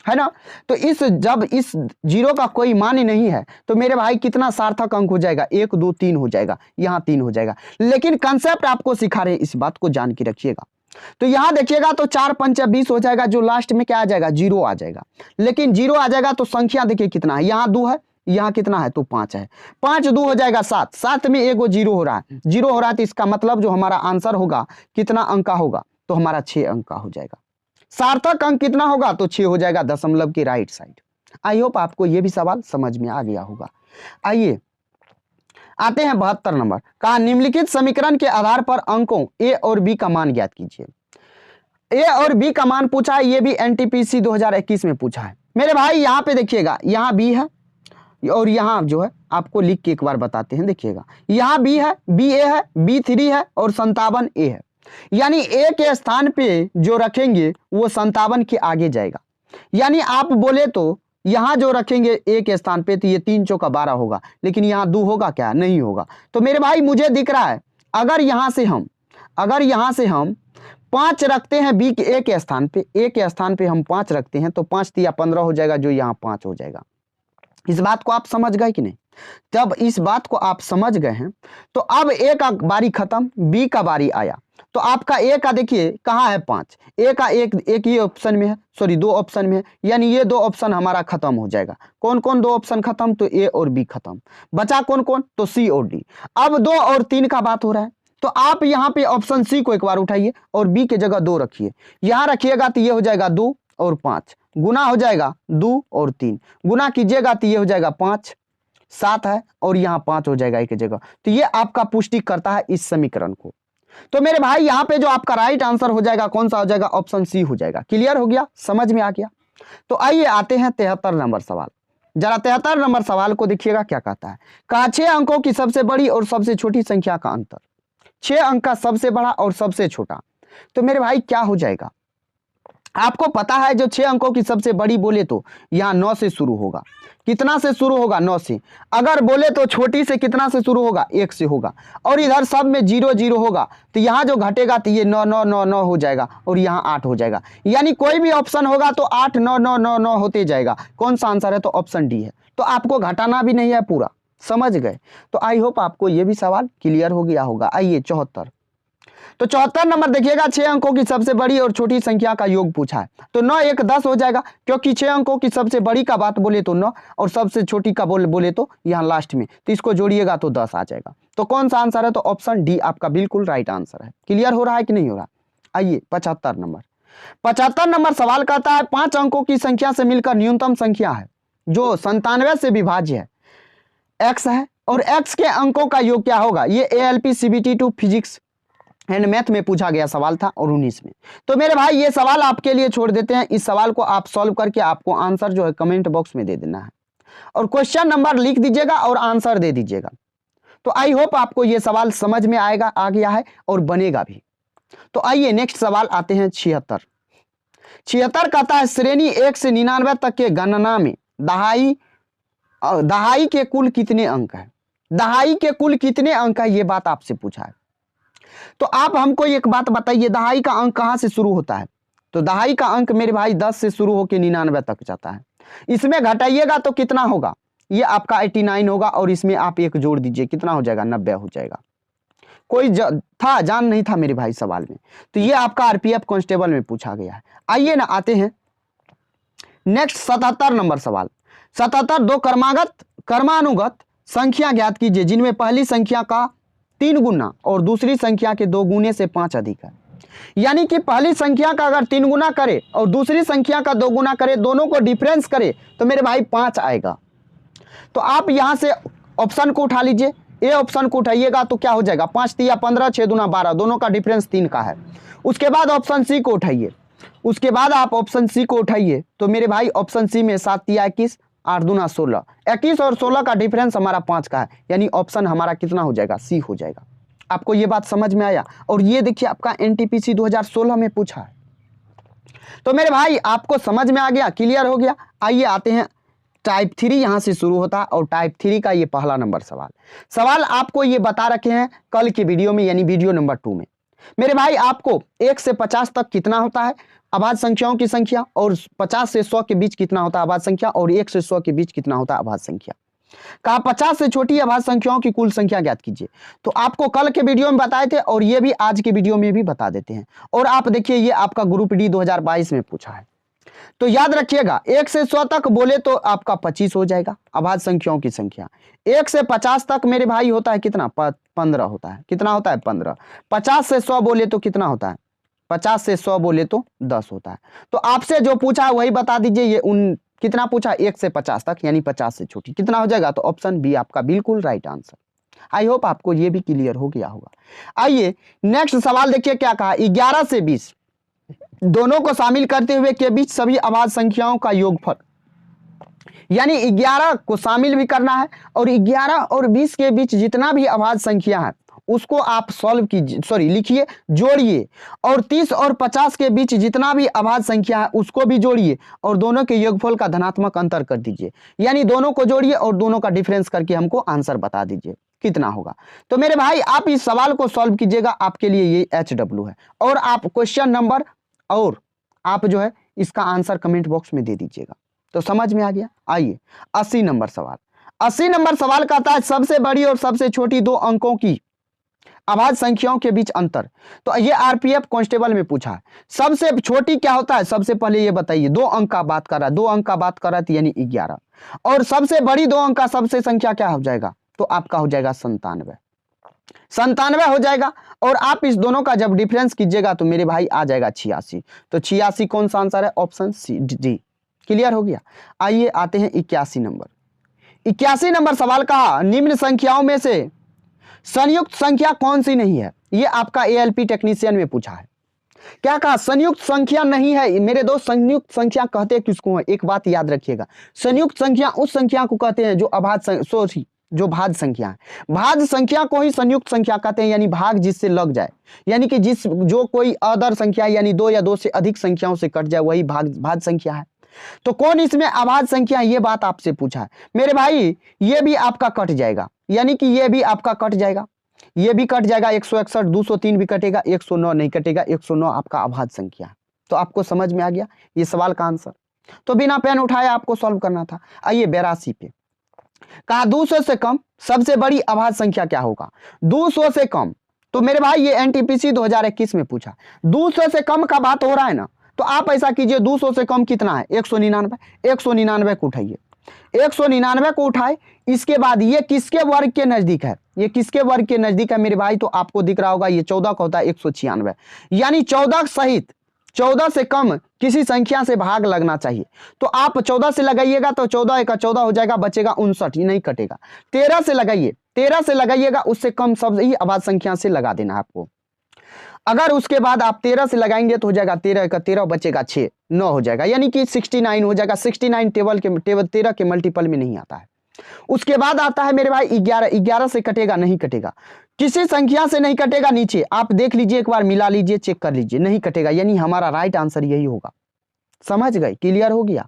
है ना। तो जब इस 0 का कोई मान्य नहीं है तो मेरे भाई कितना सार्थक अंक हो जाएगा, 1 2 3 हो जाएगा, यहाँ 3 हो जाएगा। लेकिन कंसेप्ट आपको सिखा रहे हैं, इस बात को जान के रखिएगा। तो यहां देखिएगा तो 4 पंचा 20 हो जाएगा, जो लास्ट में क्या आ जाएगा, 0 आ जाएगा। लेकिन 0 आ जाएगा तो संख्या देखिए कितना है, यहाँ 2 है, यहाँ कितना है, तो 5 है, 5 2 हो जाएगा 7, 7 में 1 0 हो रहा है, 0 हो रहा है, तो इसका मतलब जो हमारा आंसर होगा कितना अंक का होगा, तो हमारा 6 अंक का हो जाएगा। सार्थक अंक कितना होगा, तो 6 हो जाएगा, दशमलव की राइट साइड। आई होप आपको यह भी सवाल समझ में आ गया होगा। आइए आते हैं 72 नंबर। कहा निम्नलिखित समीकरण के आधार पर अंकों ए और बी का मान ज्ञात कीजिए। ए और बी का मान पूछा है, ये भी एनटीपीसी 2021 में पूछा है। मेरे भाई यहाँ पे देखिएगा, यहाँ बी है और यहाँ जो है आपको लिख के एक बार बताते हैं, देखिएगा यहाँ बी है, बी ए है, बी 3 है और 57 ए है। यानी ए के स्थान पे जो रखेंगे वो 57 के आगे जाएगा। यानी आप बोले तो यहाँ जो रखेंगे ए के स्थान पे तो ये 3 चौका 12 होगा, लेकिन यहाँ 2 होगा क्या? नहीं होगा। तो मेरे भाई मुझे दिख रहा है अगर यहाँ से हम 5 रखते हैं बी के ए के स्थान पे, ए के स्थान पे हम 5 रखते हैं तो 5 तिया 15 हो जाएगा, जो यहाँ 5 हो जाएगा। इस बात को आप समझ गए कि नहीं? जब इस बात को आप समझ गए हैं तो अब ए का बारी खत्म, बी का बारी आया। तो आपका ए का देखिए कहाँ है 5, ए का एक ही ऑप्शन में है, सॉरी 2 ऑप्शन में है, यानी ये 2 ऑप्शन हमारा खत्म हो जाएगा। कौन कौन 2 ऑप्शन खत्म? तो ए और बी खत्म, बचा कौन कौन? तो सी और डी। अब 2 और 3 का बात हो रहा है, तो आप यहाँ पे ऑप्शन सी को एक बार उठाइए और बी के जगह 2 रखिए। यहाँ रखिएगा तो ये हो जाएगा 2 और 5, गुना हो जाएगा 2 और 3, गुना कीजिएगा तो ये हो जाएगा 5, 7 है और यहाँ 5 हो जाएगा एक जगह। तो ये आपका पुष्टि करता है इस समीकरण को। तो मेरे भाई यहाँ पे जो आपका राइट आंसर हो जाएगा कौन सा हो जाएगा? ऑप्शन सी हो जाएगा। क्लियर हो गया? समझ में आ गया? तो आइए आते हैं 73 नंबर सवाल। जरा 73 नंबर सवाल को देखिएगा क्या कहता है। कहा 6 अंकों की सबसे बड़ी और सबसे छोटी संख्या का अंतर। 6 अंक का सबसे बड़ा और सबसे छोटा, तो मेरे भाई क्या हो जाएगा? आपको पता है जो 6 अंकों की सबसे बड़ी बोले तो यहाँ 9 से शुरू होगा। कितना से शुरू होगा? 9 से। अगर बोले तो छोटी से कितना से शुरू होगा? 1 से होगा। और इधर सब में 0 0 होगा, तो यहाँ जो घटेगा तो ये 9 9 9 9 हो जाएगा और यहाँ 8 हो जाएगा। यानी कोई भी ऑप्शन होगा तो 8 9 9 9 9 होते जाएगा। कौन सा आंसर है? तो ऑप्शन डी है। तो आपको घटाना भी नहीं है पूरा, समझ गए? तो आई होप आपको ये भी सवाल क्लियर हो गया होगा। आइए 74। तो 74 नंबर देखिएगा, 6 अंकों की सबसे बड़ी और छोटी संख्या का योग पूछा है। तो 9 1 10 हो जाएगा, क्योंकि 6 अंकों की सबसे बड़ी का बात बोले तो 9 और सबसे छोटी का बोले तो यहाँ लास्ट में, तो इसको जोड़िएगा तो 10 आ जाएगा। तो कौन सा आंसर है? तो ऑप्शन डी आपका बिल्कुल राइट आंसर है। क्लियर हो रहा है कि नहीं हो रहा? आइए 75 नंबर। 75 नंबर सवाल कहता है 5 अंकों की संख्या से मिलकर न्यूनतम संख्या है जो 97 से विभाज्य है, एक्स है, और एक्स के अंकों का योग क्या होगा? ये ALP CBT 2 physics and math में पूछा गया सवाल था और 19 में। तो मेरे भाई ये सवाल आपके लिए छोड़ देते हैं। इस सवाल को आप सॉल्व करके आपको आंसर जो है कमेंट बॉक्स में दे देना है और क्वेश्चन नंबर लिख दीजिएगा और आंसर दे दीजिएगा। तो आई होप आपको ये सवाल समझ में आएगा, आ गया है और बनेगा भी। तो आइए नेक्स्ट सवाल आते हैं 76। 76 कहता है श्रेणी 1 से 99 तक के गणना में दहाई के कुल कितने अंक है? दहाई के कुल कितने अंक है, ये बात आपसे पूछा है। तो आप हमको एक बात बताइए, दहाई का अंक कहां से शुरू होता है? तो दहाई का अंक मेरे भाई 10 से शुरू होकर 99 तक जाता है। इसमें घटाइएगा तो कितना होगा? ये आपका 89 होगा और इसमें आप 1 जोड़ दीजिए, कितना हो जाएगा? 90 हो जाएगा। कोई था जान नहीं था मेरे भाई सवाल में, तो ये आपका RPF कांस्टेबल में पूछा गया है। आइए ना आते हैं नेक्स्ट 77 नंबर सवाल। 77 दो क्रमानुगत संख्या ज्ञात कीजिए जिनमें पहली संख्या का 3 गुना और दूसरी संख्या के 2 गुने से 5 अधिक है। यानी कि पहली संख्या का अगर 3 गुना करे और दूसरी संख्या का 2 गुना करे, दोनों को डिफरेंस करे तो मेरे भाई 5 आएगा। तो आप यहां से ऑप्शन को उठा लीजिए, ए ऑप्शन को उठाइएगा तो क्या हो जाएगा? 5 तिया 15, 6 दूना 12, दोनों का डिफरेंस 3 का है। उसके बाद ऑप्शन सी को उठाइए, तो मेरे भाई ऑप्शन सी में 7 तिया 21, 8 दूना 16, 21 और 16 का डिफरेंस हमारा 5 का है। यानी ऑप्शन हमारा कितना हो जाएगा? सी हो जाएगा। आपको ये बात समझ में आया? और ये देखिए आपका NTPC 2016 में पूछा है। तो मेरे भाई आपको समझ में आ गया, क्लियर हो गया। आइए आते हैं टाइप 3, यहां से शुरू होता है और टाइप 3 का ये पहला नंबर सवाल आपको ये बता रखे हैं कल की वीडियो में, यानी वीडियो नंबर 2 में। मेरे भाई आपको 1 से 50 तक कितना होता है अभाज्य संख्याओं की संख्या, और 50 से 100 के बीच कितना होता है अभाज्य संख्या, और 1 से 100 के बीच कितना होता है अभाज्य संख्या। कहा 50 से छोटी अभाज्य संख्याओं की कुल संख्या ज्ञात कीजिए। तो आपको कल के वीडियो में बताए थे और ये भी आज की वीडियो में भी बता देते हैं। और आप देखिए ये आपका ग्रुप डी 2022 में पूछा है। तो याद रखिएगा 1 से 100 तक बोले तो आपका 25 हो जाएगा अभाज्य संख्याओं की संख्या। 1 से 50 तक मेरे भाई होता है कितना? 15 होता है। कितना होता है? 15। 50 से 100 बोले तो कितना होता है? 50 से 100 बोले तो 10 होता है। तो आपसे जो पूछा है वही बता दीजिए। ये कितना पूछा? 1 से 50 तक, यानी 50 से छोटी कितना हो जाएगा? तो ऑप्शन बी आपका बिल्कुल राइट आंसर। आई होप आपको ये भी क्लियर हो गया होगा। आइए नेक्स्ट सवाल देखिए क्या कहा। 11 से 20 दोनों को शामिल करते हुए के बीच सभी अभाज्य संख्याओं का योगफल, यानी 11 को शामिल भी करना है और 11 और 20 के बीच जितना भी अभाज्य संख्या है उसको आप सॉल्व कीजिए, लिखिए, जोड़िए, और 30 और 50 के बीच जितना भी अभाज्य संख्या है उसको भी जोड़िए और दोनों के योगफल का धनात्मक अंतर कर दीजिए, यानी दोनों को जोड़िए और दोनों का डिफरेंस करके हमको आंसर बता दीजिए कितना होगा। तो मेरे भाई आप इस सवाल को सॉल्व कीजिएगा, आपके लिए ये HW है, और आप क्वेश्चन नंबर और आप जो है इसका आंसर कमेंट बॉक्स में दे दीजिएगा। तो समझ में आ गया। आइए 80 नंबर सवाल। 80 नंबर सवाल कहता है सबसे बड़ी और सबसे छोटी दो अंकों की अभाज्य संख्याओं के बीच अंतर। तो ये आरपीएफ कांस्टेबल में पूछा है। सबसे छोटी क्या होता है, सबसे पहले ये बताइए। 2 अंक का बात कर रहा है, 2 अंक का बात कर रहा है यानी 11, और सबसे बड़ी 2 अंक का सबसे संख्या क्या हो जाएगा, तो आपका हो जाएगा 97 हो जाएगा। और आप इस दोनों का जब डिफरेंस कीजिएगा तो मेरे भाई आ जाएगा 86। तो 86 कौन सा आंसर है, ऑप्शन सी डी। क्लियर हो गया। आइए आते हैं 81 नंबर। 81 नंबर सवाल कहा निम्न संख्याओं में से संयुक्त संख्या कौन सी नहीं है। ये आपका एएलपी टेक्नीशियन में पूछा है। क्या कहा, संयुक्त संख्या नहीं है। मेरे दोस्त संयुक्त संख्या कहते किसको है, एक बात याद रखिएगा, संयुक्त संख्या उस संख्या को कहते हैं जो जो भाज्य संख्या है। भाज्य संख्या को ही संयुक्त संख्या कहते हैं, यानी भाग जिससे लग जाए, यानी कि जो कोई अदर संख्या यानी 2 या 2 से अधिक संख्याओं से कट जाए वही भाज्य संख्या है। तो कौन इसमें अभाज्य संख्या, ये बात आपसे पूछा है मेरे भाई। ये भी आपका कट जाएगा, यानी कि ये भी आपका कट जाएगा, ये भी कट जाएगा। 161, 203 भी कटेगा, 109 नहीं कटेगा। 109 आपका अभाज्य संख्या है। तो आपको समझ में आ गया ये सवाल का आंसर। तो बिना पेन उठाए आपको सॉल्व करना था। आइए 82 पे कहा 200 से कम सबसे बड़ी अभाज्य संख्या क्या होगा। 200 से कम, तो मेरे भाई ये एनटीपीसी 2021 में पूछा। 200 से कम का बात हो रहा है ना, तो आप ऐसा कीजिए 200 से कम कितना है, 199। 199 को उठाइए, 199 को उठाए। इसके बाद ये किसके वर्ग के नजदीक है, ये किसके वर्ग के नजदीक है मेरे भाई, तो आपको दिख रहा होगा ये 14 का होता है 196, यानी 14 सहित 14 से कम किसी संख्या से भाग लगना चाहिए। तो आप 14 से लगाइएगा तो 14 का 14 हो जाएगा, बचेगा 59, ये नहीं कटेगा। 13 से लगाइए, 13 से लगाइएगा, उससे कम सब ही अभाज्य संख्या से लगा देना है आपको। अगर उसके बाद आप 13 से लगाएंगे तो हो जाएगा 13 का 13, बचेगा 6, 9 हो जाएगा, यानी कि 69 हो जाएगा। 69 टेबल 13 के मल्टीपल में नहीं आता है। उसके बाद आता है मेरे भाई 11। 11 से कटेगा, नहीं कटेगा, किसी संख्या से नहीं कटेगा। नीचे आप देख लीजिए, एक बार मिला लीजिए, चेक कर लीजिए, नहीं कटेगा, यानी हमारा राइट आंसर यही होगा। समझ गए, क्लियर हो गया।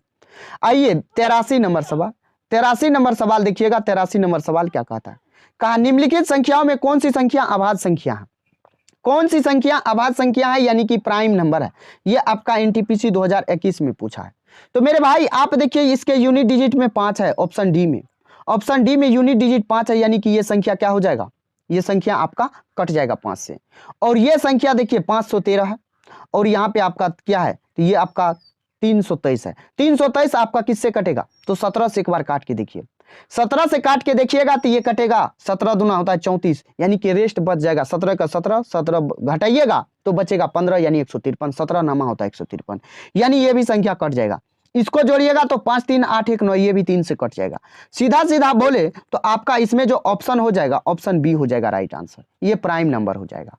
आइए 83 नंबर सवाल। 83 नंबर सवाल देखिएगा। 83 नंबर सवाल क्या कहता है, कहा निम्नलिखित संख्याओं में कौन सी संख्या अभाज्य संख्या है। कौन सी संख्या अभाज्य संख्या है, यानी कि प्राइम नंबर है। ये आपका एनटीपीसी 2021 में पूछा है। तो मेरे भाई आप देखिए इसके यूनिट डिजिट में 5 है, ऑप्शन डी में। ऑप्शन डी में यूनिट डिजिट 5 है, यानी कि ये संख्या क्या हो जाएगा, ये संख्या आपका कट जाएगा 5 से। और ये संख्या देखिए 513 है, और यहाँ पे आपका क्या है, तो ये आपका 323 है। 323 आपका किससे कटेगा, तो 17 से एक बार काट के देखिए। 17 से काट के देखिएगा तो ये कटेगा, 17 दूना होता है 34, यानी कि रेस्ट बच जाएगा 17 का 17, 17 घटाइएगा तो बचेगा 15, यानी 153। 17 नामा होता है 153, यानी ये भी संख्या कट जाएगा। इसको जोड़िएगा तो 5 3 8 1 9, ये भी 3 से कट जाएगा। सीधा सीधा बोले तो आपका इसमें जो ऑप्शन हो जाएगा, ऑप्शन बी हो जाएगा राइट आंसर। ये प्राइम नंबर हो जाएगा,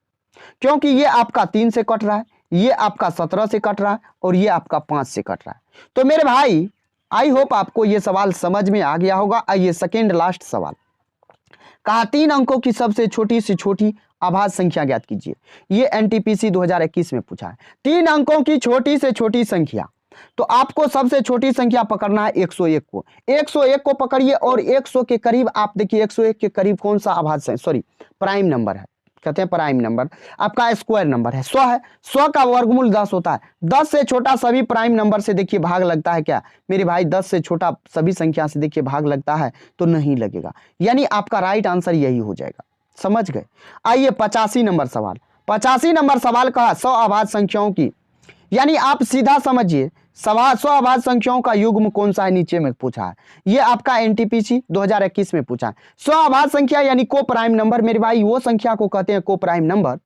क्योंकि ये आपका 3 से कट रहा है, ये आपका 17 से कट रहा है, और ये आपका 5 से कट रहा है। तो मेरे भाई आई होप आपको ये सवाल समझ में आ गया होगा। आइए सेकेंड लास्ट सवाल, कहा 3 अंकों की सबसे छोटी से छोटी अभाज्य संख्या ज्ञात कीजिए। ये एनटीपीसी 2021 में पूछा है। 3 अंकों की छोटी से छोटी संख्या, तो आपको सबसे छोटी संख्या पकड़ना है 101 को। 101 को पकड़िए, और 100 के करीब आप देखिए 101 के करीब कौन सा अभाज्य प्राइम नंबर है, कहते हैं प्राइम नंबर, आपका स्क्वायर नंबर है, 100 है। 100 का वर्गमूल 10 होता है। 10 से छोटा सभी प्राइम नंबर से देखिए भाग लगता है क्या मेरे भाई, 10 से छोटा सभी संख्या से देखिए भाग लगता है, तो नहीं लगेगा, यानी आपका राइट आंसर यही हो जाएगा। समझ गए। आइए 85 नंबर सवाल। 85 नंबर सवाल कहा 100 अभाज्य संख्याओं की, यानी आप सीधा समझिए 100 अभाज्य संख्याओं का युग्म कौन सा है, नीचे में पूछा है। ये आपका एनटीपीसी 2021 में पूछा है। 100 अभाज्य संख्या यानी को प्राइम नंबर मेरे भाई, वो संख्या को कहते हैं को प्राइम नंबर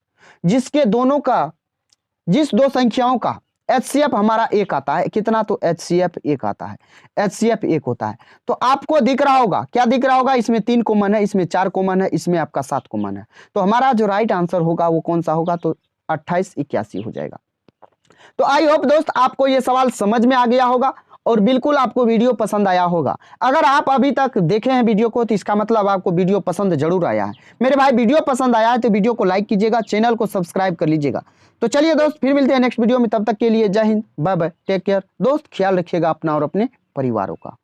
जिसके दोनों का, जिस दो संख्याओं का HCF हमारा 1 आता है। कितना, तो HCF 1 आता है, HCF 1 होता है। तो आपको दिख रहा होगा, क्या दिख रहा होगा, इसमें 3 कॉमन है, इसमें 4 कॉमन है, इसमें आपका 7 कॉमन है। तो हमारा जो राइट आंसर होगा वो कौन सा होगा, तो 2881 हो जाएगा। तो आई होप दोस्त आपको ये सवाल समझ में आ गया होगा और बिल्कुल आपको वीडियो पसंद आया होगा। अगर आप अभी तक देखे हैं वीडियो को तो इसका मतलब आपको वीडियो पसंद जरूर आया है। मेरे भाई वीडियो पसंद आया है तो वीडियो को लाइक कीजिएगा, चैनल को सब्सक्राइब कर लीजिएगा। तो चलिए दोस्त फिर मिलते हैं नेक्स्ट वीडियो में, तब तक के लिए जय हिंद, बाय बाय, टेक केयर दोस्त, ख्याल रखिएगा अपना और अपने परिवारों का।